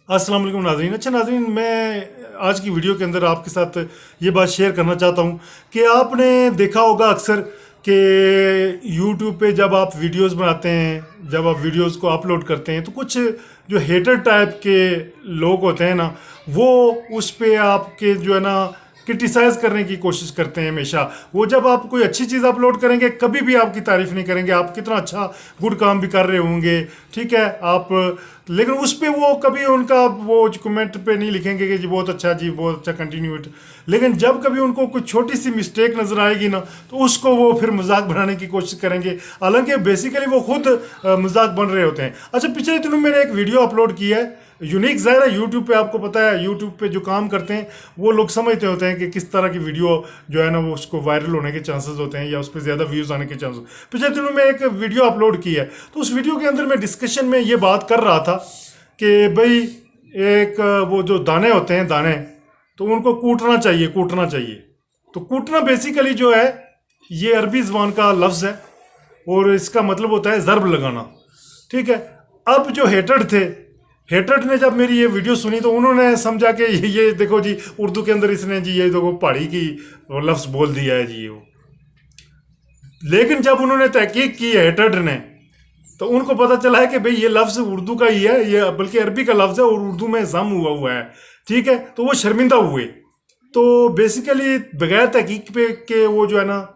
अस्सलाम वालेकुम नाज़रीन। अच्छा नाज़रीन, मैं आज की वीडियो के अंदर आपके साथ ये बात शेयर करना चाहता हूँ कि आपने देखा होगा अक्सर कि यूट्यूब पे जब आप वीडियोस बनाते हैं, जब आप वीडियोस को अपलोड करते हैं, तो कुछ जो हेटर टाइप के लोग होते हैं ना, वो उस पे आपके जो है ना क्रिटिसाइज करने की कोशिश करते हैं हमेशा। वो जब आप कोई अच्छी चीज़ अपलोड करेंगे कभी भी आपकी तारीफ नहीं करेंगे, आप कितना अच्छा गुड काम भी कर रहे होंगे, ठीक है आप, लेकिन उस पे वो कभी उनका वो कमेंट पे नहीं लिखेंगे कि जी बहुत अच्छा, जी बहुत अच्छा, कंटिन्यू इट। लेकिन जब कभी उनको कुछ छोटी सी मिस्टेक नजर आएगी ना, तो उसको वो फिर मजाक बनाने की कोशिश करेंगे, हालांकि बेसिकली वो खुद मजाक बन रहे होते हैं। अच्छा, पिछले दिनों मैंने एक वीडियो अपलोड किया है, यूनिक। ज़ाहिर है यूट्यूब पे आपको पता है, यूट्यूब पे जो काम करते हैं वो लोग समझते होते हैं कि किस तरह की वीडियो जो है ना वो उसको वायरल होने के चांसेस होते हैं या उस पर ज़्यादा व्यूज़ आने के चांसेस। पिछले दिनों में एक वीडियो अपलोड की है, तो उस वीडियो के अंदर मैं डिस्कशन में ये बात कर रहा था कि भाई एक वो जो दाने होते हैं, दाने, तो उनको कूटना चाहिए, कूटना चाहिए। तो कूटना बेसिकली जो है ये अरबी ज़बान का लफ्ज़ है और इसका मतलब होता है ज़रब लगाना, ठीक है। अब जो हेटेड थे, हेटेड ने जब मेरी ये वीडियो सुनी तो उन्होंने समझा कि ये देखो जी उर्दू के अंदर इसने जी ये देखो पहाड़ी की वो लफ्ज़ बोल दिया है जी वो। लेकिन जब उन्होंने तहकीक की हेटेड ने, तो उनको पता चला है कि भाई ये लफ्ज़ उर्दू का ही है, ये बल्कि अरबी का लफ्ज़ है और उर्दू में जम हुआ है, ठीक है। तो वो शर्मिंदा हुए। तो बेसिकली बगैर तहकीक पे के वो जो है ना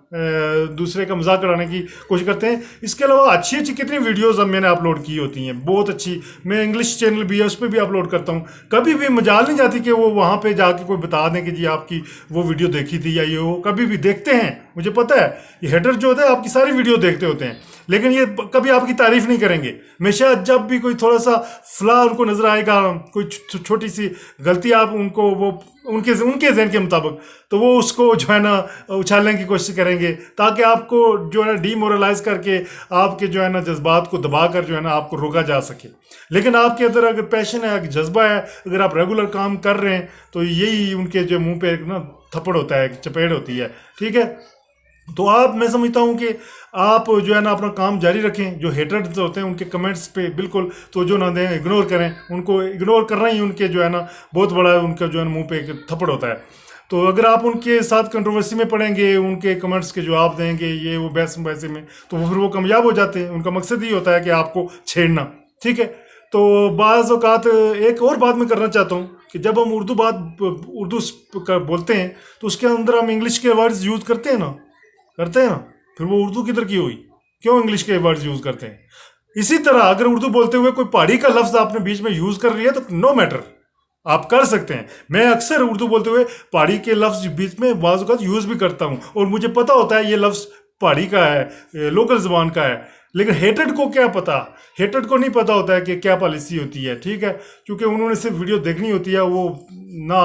दूसरे का मजाक उड़ाने की कोशिश करते हैं। इसके अलावा अच्छी अच्छी कितनी वीडियोस अब मैंने अपलोड की होती हैं, बहुत अच्छी। मैं इंग्लिश चैनल भी है उस पर भी अपलोड करता हूँ। कभी भी मजाल नहीं जाती कि वो वहाँ पे जाके कोई बता दें कि जी आपकी वो वीडियो देखी थी या ये वो, कभी भी देखते हैं, मुझे पता है ये हेडर जो होता है आपकी सारी वीडियो देखते होते हैं, लेकिन ये कभी आपकी तारीफ नहीं करेंगे। हमेशा जब भी कोई थोड़ा सा फ्ला उनको नजर आएगा, कोई छोटी सी गलती आप उनको वो उनके जहन के मुताबिक, तो वो उसको जो है ना उछालने की कोशिश करेंगे ताकि आपको जो है ना डीमोरलाइज करके आपके जो है ना जज्बात को दबा कर जो है ना आपको रोका जा सके। लेकिन आपके अंदर अगर पैशन है, जज्बा है, अगर आप रेगुलर काम कर रहे हैं, तो यही उनके जो मुंह पे ना थप्पड़ होता है, चपेट होती है, ठीक है। तो आप, मैं समझता हूँ कि आप जो है ना अपना काम जारी रखें। जो हेटर्स होते हैं उनके कमेंट्स पे बिल्कुल तवज्जो ना दें, इग्नोर करें। उनको इग्नोर करना ही उनके जो है ना बहुत बड़ा उनका जो है ना मुंह पे एक थप्पड़ होता है। तो अगर आप उनके साथ कंट्रोवर्सी में पड़ेंगे, उनके कमेंट्स के जवाब देंगे ये वो बहस वैसे में, तो फिर वो कामयाब हो जाते हैं। उनका मकसद ही होता है कि आपको छेड़ना, ठीक है। तो बाज़ औक़ात एक और बात मैं करना चाहता हूँ कि जब हम उर्दू बोलते हैं तो उसके अंदर हम इंग्लिश के वर्ड्स यूज़ करते हैं ना, फिर वो उर्दू किधर की हुई? क्यों इंग्लिश के वर्ड्स यूज करते हैं? इसी तरह अगर उर्दू बोलते हुए कोई पहाड़ी का लफ्ज आपने बीच में यूज कर लिया तो नो मैटर, आप कर सकते हैं। मैं अक्सर उर्दू बोलते हुए पहाड़ी के लफ्ज बीच में बाज़ औक़ात यूज भी करता हूं और मुझे पता होता है ये लफ्ज पहाड़ी का है, लोकल जबान का है। लेकिन हेटेड को क्या पता, हेटेड को नहीं पता होता है कि क्या पॉलिसी होती है, ठीक है। क्योंकि उन्होंने सिर्फ वीडियो देखनी होती है, वो ना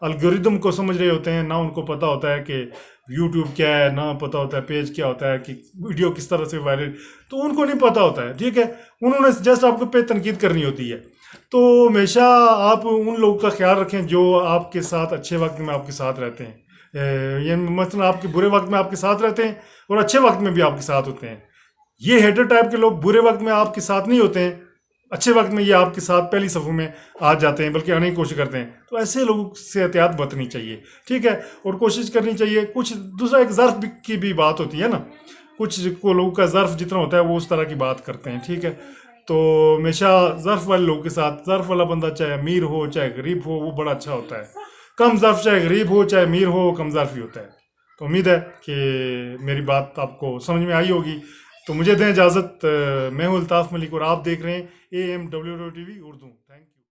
एल्गोरिदम को समझ रहे होते हैं, ना उनको पता होता है कि यूट्यूब क्या है, ना पता होता है पेज क्या होता है, कि वीडियो किस तरह से वायरल, तो उनको नहीं पता होता है, ठीक है। उन्होंने जस्ट आपको पे तनकीद करनी होती है। तो हमेशा आप उन लोगों का ख्याल रखें जो आपके साथ अच्छे वक्त में आपके साथ रहते हैं, ये मतलब आपके बुरे वक्त में आपके साथ रहते हैं और अच्छे वक्त में भी आपके साथ होते हैं। ये हेटर टाइप के लोग बुरे वक्त में आपके साथ नहीं होते हैं, अच्छे वक्त में ये आपके साथ पहली सफ़ों में आ जाते हैं, बल्कि आने की कोशिश करते हैं। तो ऐसे लोगों से एहतियात बरतनी चाहिए, ठीक है। और कोशिश करनी चाहिए। कुछ दूसरा एक ज़र्फ की भी बात होती है ना, कुछ को लोगों का ज़र्फ जितना होता है वो उस तरह की बात करते हैं, ठीक है। तो हमेशा ज़र्फ वाले लोगों के साथ, ज़र्फ वाला बंदा चाहे अमीर हो चाहे गरीब हो, वो बड़ा अच्छा होता है। कम ज़र्फ चाहे गरीब हो चाहे अमीर हो, कम ज़र्फ ही होता है। तो उम्मीद है कि मेरी बात आपको समझ में आई होगी। तो मुझे दें इजाज़त, मैं हूं अल्ताफ़ मलिक और आप देख रहे हैं AMWO TV Urdu. Thank you.